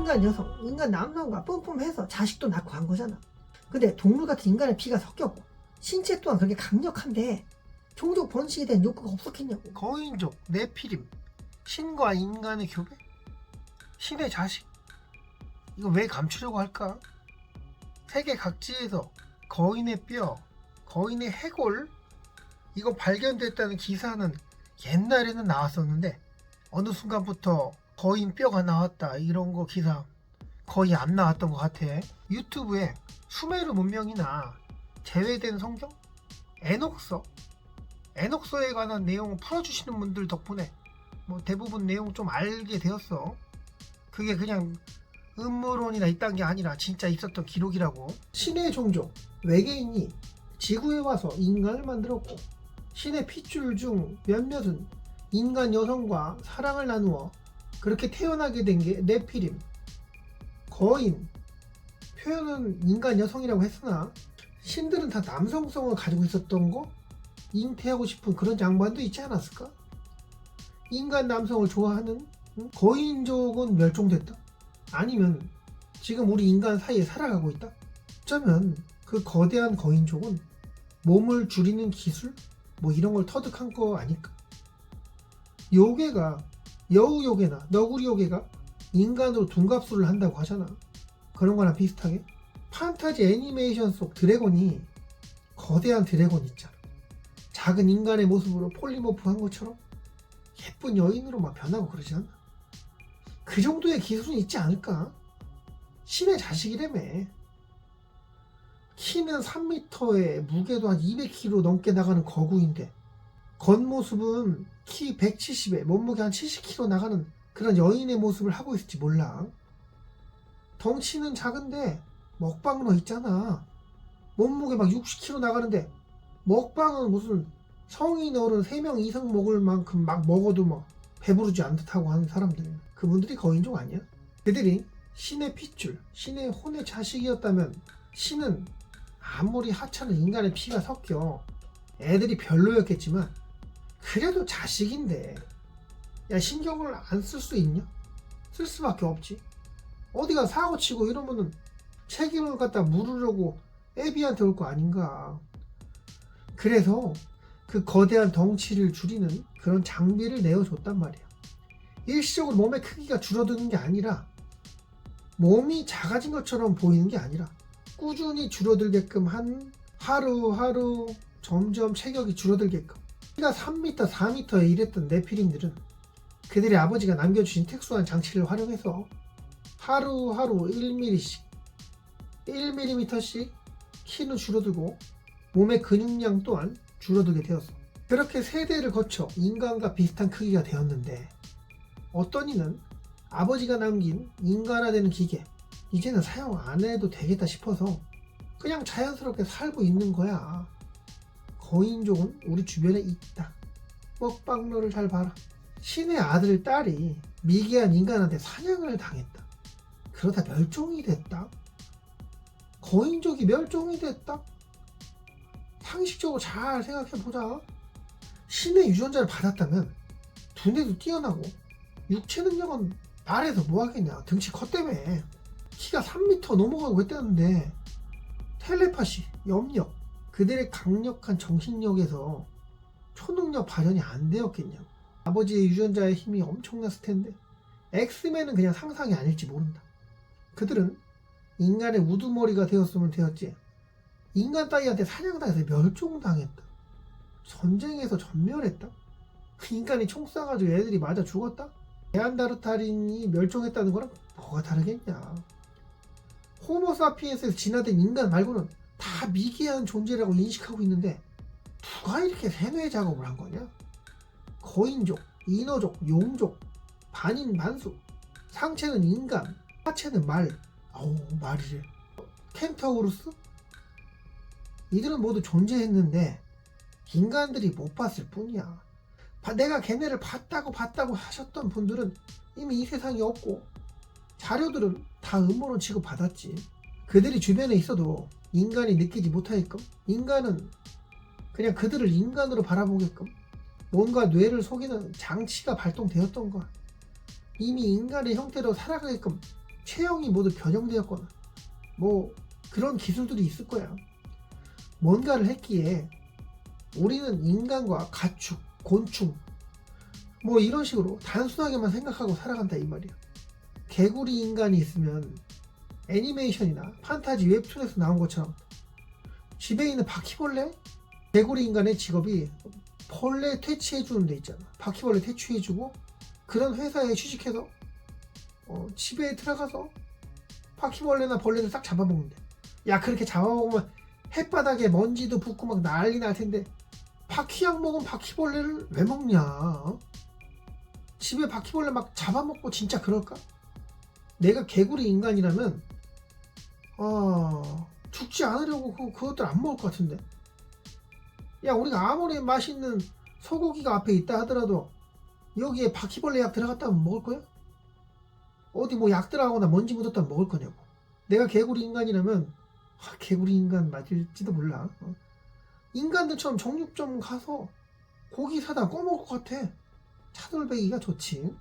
인간 여성, 인간 남성과 뿜뿜해서 자식도 낳고 간 거잖아. 근데 동물 같은 인간의 피가 섞였고 신체 또한 그렇게 강력한데 종족 번식에 대한 욕구가 없었겠냐고. 거인족, 네피림, 신과 인간의 교배? 신의 자식? 이거 왜 감추려고 할까? 세계 각지에서 거인의 뼈, 거인의 해골 이거 발견됐다는 기사는 옛날에는 나왔었는데 어느 순간부터 거인 뼈가 나왔다 이런 거 기사 거의 안 나왔던 것 같아. 유튜브에 수메르 문명이나 제외된 성경, 에녹서에 관한 내용을 풀어주시는 분들 덕분에 뭐 대부분 내용 좀 알게 되었어. 그게 그냥 음모론이나 이딴 게 아니라 진짜 있었던 기록이라고. 신의 종족, 외계인이 지구에 와서 인간을 만들었고 신의 핏줄 중 몇몇은 인간 여성과 사랑을 나누어 그렇게 태어나게 된 게 네피림, 거인, 표현은 인간 여성이라고 했으나 신들은 다 남성성을 가지고 있었던 거 잉태하고 싶은 그런 양반도 있지 않았을까? 인간 남성을 좋아하는 거인족은 멸종됐다? 아니면 지금 우리 인간 사이에 살아가고 있다? 어쩌면 그 거대한 거인족은 몸을 줄이는 기술? 뭐 이런 걸 터득한 거 아닐까? 요괴가 여우 요괴나 너구리 요괴가 인간으로 둔갑술을 한다고 하잖아. 그런 거랑 비슷하게 판타지 애니메이션 속 드래곤이 거대한 드래곤 있잖아. 작은 인간의 모습으로 폴리모프 한 것처럼 예쁜 여인으로 막 변하고 그러지 않나? 그 정도의 기술은 있지 않을까? 신의 자식이라며. 키는 3m에 무게도 한 200kg 넘게 나가는 거구인데 겉모습은 키 170에 몸무게 한 70kg 나가는 그런 여인의 모습을 하고 있을지 몰라. 덩치는 작은데 먹방러 있잖아. 몸무게 막 60kg 나가는데 먹방은 무슨 성인 어른 3명 이상 먹을 만큼 막 먹어도 막 배부르지 않다고 하는 사람들, 그분들이 거인족 아니야? 그들이 신의 핏줄, 신의 혼의 자식이었다면 신은 아무리 하찮은 인간의 피가 섞여 애들이 별로였겠지만 그래도 자식인데 야 신경을 안 쓸 수 있냐? 쓸 수밖에 없지. 어디가 사고치고 이러면은 책임을 갖다 물으려고 애비한테 올 거 아닌가. 그래서 그 거대한 덩치를 줄이는 그런 장비를 내어줬단 말이야. 일시적으로 몸의 크기가 줄어드는 게 아니라 몸이 작아진 것처럼 보이는 게 아니라 꾸준히 줄어들게끔 한 하루하루 점점 체격이 줄어들게끔. 키가 3m, 4m에 이랬던 네피림들은 그들의 아버지가 남겨주신 특수한 장치를 활용해서 하루하루 1mm씩 1mm씩 키는 줄어들고 몸의 근육량 또한 줄어들게 되었어. 그렇게 세대를 거쳐 인간과 비슷한 크기가 되었는데 어떤 이는 아버지가 남긴 인간화되는 기계 이제는 사용 안 해도 되겠다 싶어서 그냥 자연스럽게 살고 있는 거야. 거인족은 우리 주변에 있다. 먹방러를 잘 봐라. 신의 아들 딸이 미개한 인간한테 사냥을 당했다. 그러다 멸종이 됐다. 거인족이 멸종이 됐다. 상식적으로 잘 생각해보자. 신의 유전자를 받았다면 두뇌도 뛰어나고 육체 능력은 말해서 뭐하겠냐. 등치 컸다며. 키가 3m 넘어가고 했다는데 텔레파시, 염력, 그들의 강력한 정신력에서 초능력 발현이 안 되었겠냐고. 아버지의 유전자의 힘이 엄청났을 텐데 엑스맨은 그냥 상상이 아닐지 모른다. 그들은 인간의 우두머리가 되었으면 되었지 인간 따위한테 사냥당해서 멸종당했다. 전쟁에서 전멸했다. 인간이 총 쏴가지고 애들이 맞아 죽었다. 네안데르탈인이 멸종했다는 거랑 뭐가 다르겠냐. 호모사피엔스에서 진화된 인간 말고는 다 미개한 존재라고 인식하고 있는데 누가 이렇게 세뇌 작업을 한 거냐. 거인족, 인어족, 용족, 반인반수, 상체는 인간, 하체는 말. 어우 말이래. 켄타우루스? 이들은 모두 존재했는데 인간들이 못 봤을 뿐이야. 내가 걔네를 봤다고 하셨던 분들은 이미 이 세상에 없고 자료들은 다 음모론 취급받았지. 그들이 주변에 있어도 인간이 느끼지 못하게끔 인간은 그냥 그들을 인간으로 바라보게끔 뭔가 뇌를 속이는 장치가 발동되었던 거야. 이미 인간의 형태로 살아가게끔 체형이 모두 변형되었거나 뭐 그런 기술들이 있을 거야. 뭔가를 했기에 우리는 인간과 가축, 곤충 뭐 이런 식으로 단순하게만 생각하고 살아간다 이 말이야. 개구리 인간이 있으면 애니메이션이나 판타지 웹툰에서 나온 것처럼 집에 있는 바퀴벌레? 개구리 인간의 직업이 벌레 퇴치해주는 데 있잖아. 바퀴벌레 퇴치해주고 그런 회사에 취직해서 집에 들어가서 바퀴벌레나 벌레를 싹 잡아먹는데, 야 그렇게 잡아먹으면 햇바닥에 먼지도 붙고 막 난리 날 텐데 바퀴약 먹은 바퀴벌레를 왜 먹냐? 집에 바퀴벌레 막 잡아먹고 진짜 그럴까? 내가 개구리 인간이라면 죽지 않으려고 그것들 안 먹을 것 같은데. 야 우리가 아무리 맛있는 소고기가 앞에 있다 하더라도 여기에 바퀴벌레 약 들어갔다면 먹을 거야? 어디 뭐 약 들어가거나 먼지 묻었다면 먹을 거냐고. 내가 개구리 인간이라면 개구리 인간 맞을지도 몰라. 인간들처럼 정육점 가서 고기 사다 꺼먹을 것 같아. 차돌박이가 좋지.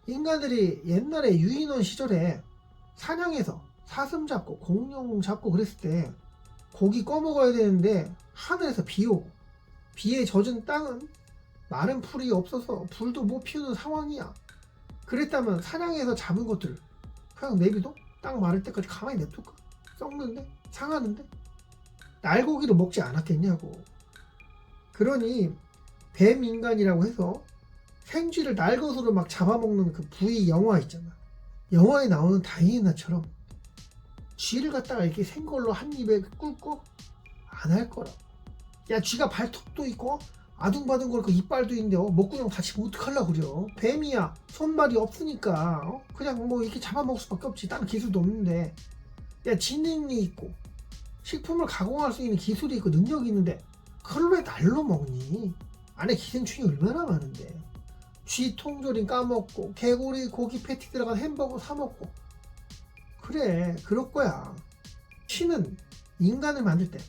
인간들이 옛날에 유인원 시절에 사냥해서 사슴 잡고 공룡 잡고 그랬을 때 고기 꺼먹어야 되는데 하늘에서 비 오고 비에 젖은 땅은 마른 풀이 없어서 불도 못 피우는 상황이야. 그랬다면 사냥해서 잡은 것들 그냥 내비둬? 땅 마를 때까지 가만히 냅둘까? 썩는데? 상하는데? 날고기를 먹지 않았겠냐고. 그러니 뱀 인간이라고 해서 생쥐를 날것으로 막 잡아먹는 그 V 영화 있잖아. 영화에 나오는 다이애나처럼 쥐를 갖다가 이렇게 생걸로 한 입에 꿀꺽 안 할 거라고. 야 쥐가 발톱도 있고 아둥바둥 거리고 이빨도 있는데 목구멍 다치면 어떡하려고 그려. 뱀이야 손발이 없으니까 그냥 뭐 이렇게 잡아먹을 수밖에 없지. 다른 기술도 없는데. 야 지능이 있고 식품을 가공할 수 있는 기술이 있고 능력이 있는데 그걸 왜 날로 먹니? 안에 기생충이 얼마나 많은데. 쥐 통조림 까먹고 개구리 고기 패티 들어간 햄버거 사먹고. 그래 그럴 거야. 신은 인간을 만들 때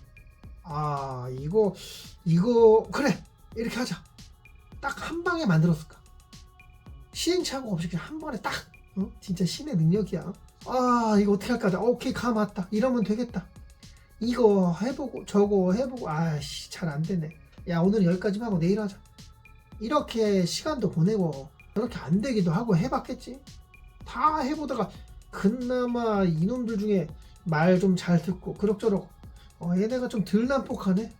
이거 그래 이렇게 하자 딱 한 방에 만들었을까? 시행착오 없이 그냥 한 번에 딱 진짜 신의 능력이야. 이거 어떻게 할까? 오케이 가 맞다 이러면 되겠다. 이거 해보고 저거 해보고 잘 안되네. 야 오늘은 여기까지만 하고 내일 하자. 이렇게 시간도 보내고 그렇게 안되기도 하고 해봤겠지. 다 해보다가 그나마 이놈들 중에 말 좀 잘 듣고 그럭저럭 얘네가 좀 덜 난폭하네.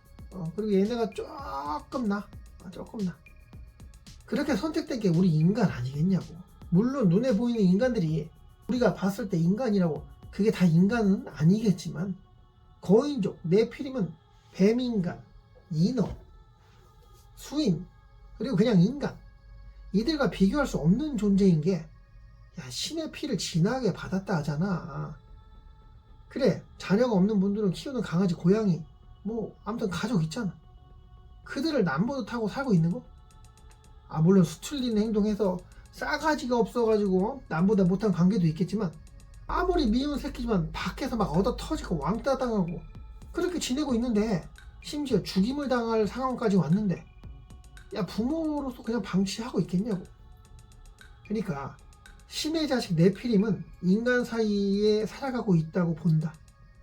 그리고 얘네가 조금 나 그렇게 선택된 게 우리 인간 아니겠냐고. 물론 눈에 보이는 인간들이 우리가 봤을 때 인간이라고 그게 다 인간은 아니겠지만 거인족, 네피림은 뱀인간, 인어, 수인 그리고 그냥 인간 이들과 비교할 수 없는 존재인 게 신의 피를 진하게 받았다 하잖아. 그래 자녀가 없는 분들은 키우는 강아지, 고양이 뭐 아무튼 가족 있잖아. 그들을 남보듯 하고 살고 있는 거? 물론 수틀리는 행동해서 싸가지가 없어가지고 남보다 못한 관계도 있겠지만 아무리 미운 새끼지만 밖에서 막 얻어 터지고 왕따 당하고 그렇게 지내고 있는데 심지어 죽임을 당할 상황까지 왔는데 부모로서 그냥 방치하고 있겠냐고. 그러니까 신의 자식 네피림은 인간 사이에 살아가고 있다고 본다.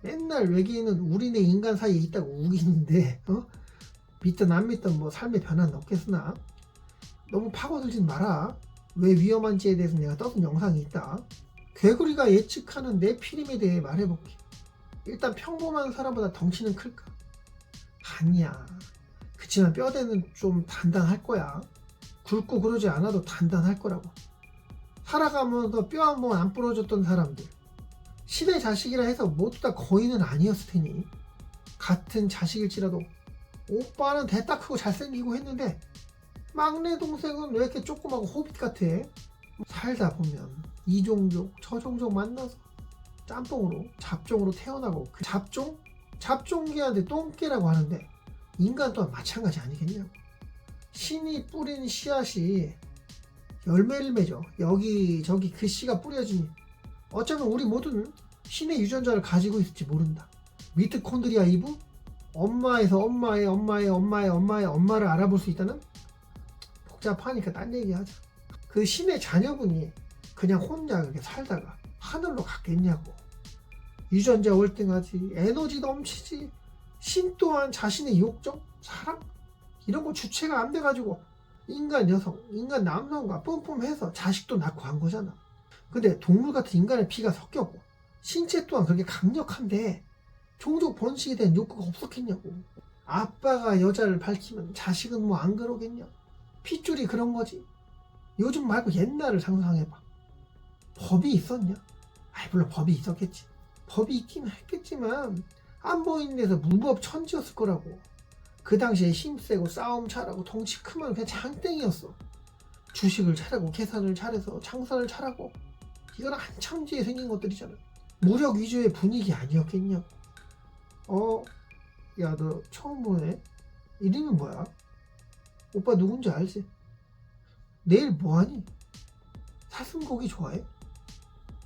맨날 외계인은 우리네 인간 사이에 있다고 우기는데 믿든 안 믿든 뭐 삶의 변화는 없겠으나 너무 파고들진 마라. 왜 위험한지에 대해서 내가 떠든 영상이 있다. 개구리가 예측하는 네피림에 대해 말해볼게. 일단 평범한 사람보다 덩치는 클까? 아니야. 그치만 뼈대는 좀 단단할 거야. 굵고 그러지 않아도 단단할 거라고. 살아가면서 뼈 한 번 안 부러졌던 사람들, 신의 자식이라 해서 모두 다 거인은 아니었을 테니 같은 자식일지라도 오빠는 대따 크고 잘생기고 했는데 막내 동생은 왜 이렇게 조그마고 호빗 같아? 살다 보면 이 종족 저 종족 만나서 짬뽕으로 잡종으로 태어나고 그 잡종개한테 똥개라고 하는데 인간 또한 마찬가지 아니겠냐고. 신이 뿌린 씨앗이 열매를 맺어 여기저기 그 씨가 뿌려지니 어쩌면 우리 모두는 신의 유전자를 가지고 있을지 모른다. 미토콘드리아 이브? 엄마에서 엄마의 엄마를 알아볼 수 있다는? 복잡하니까 딴 얘기 하자. 그 신의 자녀분이 그냥 혼자 그렇게 살다가 하늘로 갔겠냐고. 유전자 월등하지, 에너지 넘치지, 신 또한 자신의 욕정, 사랑 이런 거 주체가 안 돼가지고 인간 여성, 인간 남성과 뿜뿜해서 자식도 낳고 한 거잖아. 근데 동물 같은 인간의 피가 섞였고 신체 또한 그렇게 강력한데 종족 번식에 대한 욕구가 없었겠냐고. 아빠가 여자를 밝히면 자식은 뭐 안 그러겠냐. 핏줄이 그런 거지. 요즘 말고 옛날을 상상해봐. 법이 있었냐? 아이 물론 법이 있었겠지. 법이 있긴 했겠지만 안 보이는 데서 무법천지였을 거라고. 그 당시에 힘세고 싸움 잘하고 덩치 크면 그냥 장땡이었어. 주식을 잘하고 계산을 잘해서 장사를 잘하고 이거는 한참 뒤에 생긴 것들이잖아. 무력 위주의 분위기 아니었겠냐. 야 너 처음 보네. 이름이 뭐야? 오빠 누군지 알지? 내일 뭐하니? 사슴고기 좋아해?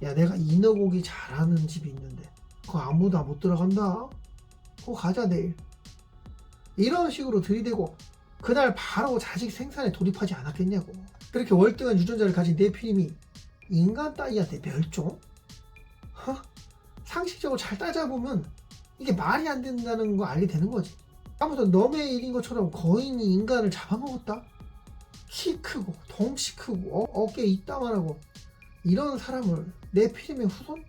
야 내가 인어고기 잘하는 집이 있는데 그거 아무도 못 들어간다. 그거 가자 내일. 이런 식으로 들이대고 그날 바로 자식 생산에 돌입하지 않았겠냐고. 그렇게 월등한 유전자를 가진 네피림이 인간 따위한테 멸종? 상식적으로 잘 따져보면 이게 말이 안 된다는 거 알게 되는 거지. 아무튼 너의 일인 것처럼 거인이 인간을 잡아먹었다? 키 크고 덩치 크고 어깨 이따만하고 이런 사람을 네피림의 후손?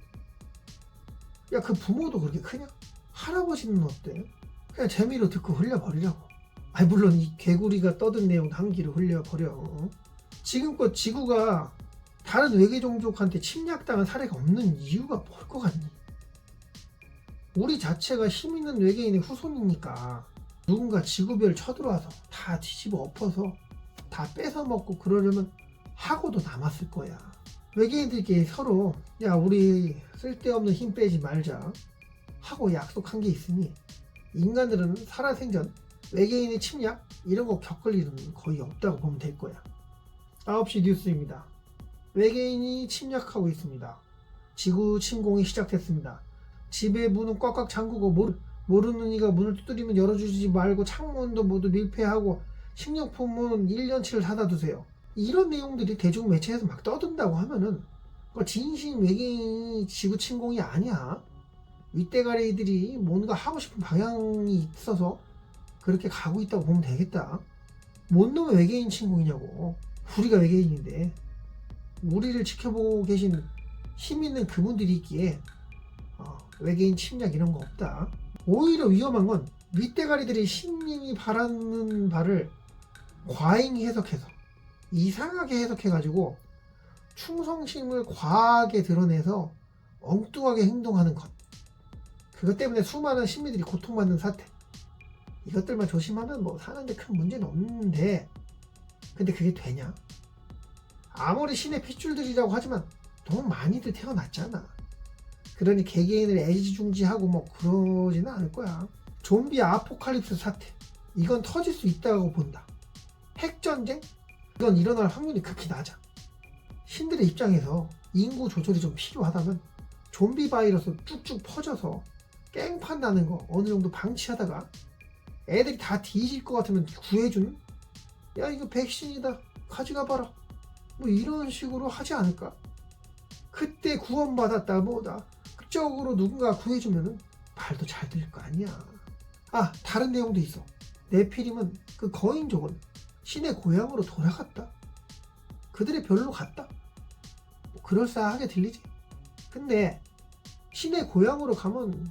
야 그 부모도 그렇게 크냐? 할아버지는 어때? 그냥 재미로 듣고 흘려버리라고. 아니 물론 이 개구리가 떠든 내용 한 귀로 흘려버려. 지금껏 지구가 다른 외계 종족한테 침략당한 사례가 없는 이유가 뭘 것 같니? 우리 자체가 힘있는 외계인의 후손이니까 누군가 지구별을 쳐들어와서 다 뒤집어 엎어서 다 뺏어먹고 그러려면 하고도 남았을 거야. 외계인들끼리 서로 야 우리 쓸데없는 힘 빼지 말자 하고 약속한 게 있으니 인간들은 살아생전 외계인의 침략 이런 거 겪을 일은 거의 없다고 보면 될 거야. 9시 뉴스입니다. 외계인이 침략하고 있습니다. 지구 침공이 시작됐습니다. 집의 문은 꽉꽉 잠그고 모르는 이가 문을 두드리면 열어주지 말고 창문도 모두 밀폐하고 식료품은 1년치를 사다 두세요. 이런 내용들이 대중매체에서 막 떠든다고 하면은 진심 외계인이 지구 침공이 아니야. 윗대가리들이 뭔가 하고 싶은 방향이 있어서 그렇게 가고 있다고 보면 되겠다. 뭔 놈의 외계인 침공이냐고. 우리가 외계인인데 우리를 지켜보고 계신 힘있는 그분들이 있기에 외계인 침략 이런 거 없다. 오히려 위험한 건 윗대가리들이 신님이 바라는 바를 과잉 해석해서 이상하게 해석해가지고 충성심을 과하게 드러내서 엉뚱하게 행동하는 것. 그것 때문에 수많은 신민들이 고통받는 사태. 이것들만 조심하면 뭐 사는데 큰 문제는 없는데 근데 그게 되냐? 아무리 신의 핏줄들이라고 하지만 너무 많이들 태어났잖아. 그러니 개개인을 애지중지하고 뭐 그러지는 않을 거야. 좀비 아포칼립스 사태. 이건 터질 수 있다고 본다. 핵전쟁? 이건 일어날 확률이 극히 낮아. 신들의 입장에서 인구 조절이 좀 필요하다면 좀비 바이러스 쭉쭉 퍼져서 깽판 나는 거 어느 정도 방치하다가 애들이 다 뒤질 것 같으면 구해주는? 야 이거 백신이다 가져가봐라 뭐 이런 식으로 하지 않을까? 그때 구원받았다 뭐다 그쪽으로 누군가 구해주면은 말도 잘 들릴 거 아니야. 다른 내용도 있어. 네피림은 그 거인족은 신의 고향으로 돌아갔다. 그들의 별로 갔다. 뭐 그럴싸하게 들리지. 근데 신의 고향으로 가면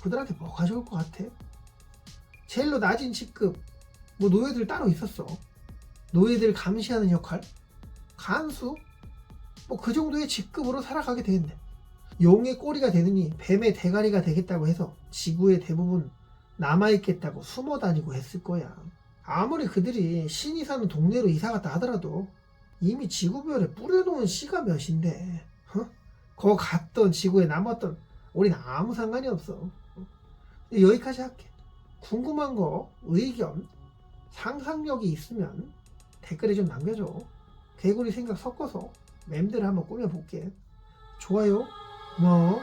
그들한테 뭐가 좋을 것 같아? 제일로 낮은 직급 뭐 노예들 따로 있었어. 노예들 감시하는 역할, 간수 뭐 그 정도의 직급으로 살아가게 되겠네. 용의 꼬리가 되느니 뱀의 대가리가 되겠다고 해서 지구의 대부분 남아있겠다고 숨어 다니고 했을 거야. 아무리 그들이 신이 사는 동네로 이사갔다 하더라도 이미 지구별에 뿌려놓은 씨가 몇인데 거 갔던 지구에 남았던 우린 아무 상관이 없어. 여기까지 할게. 궁금한 거, 의견, 상상력이 있으면 댓글에 좀 남겨줘. 개구리 생각 섞어서 맴대를 한번 꾸며볼게. 좋아요. 고마워.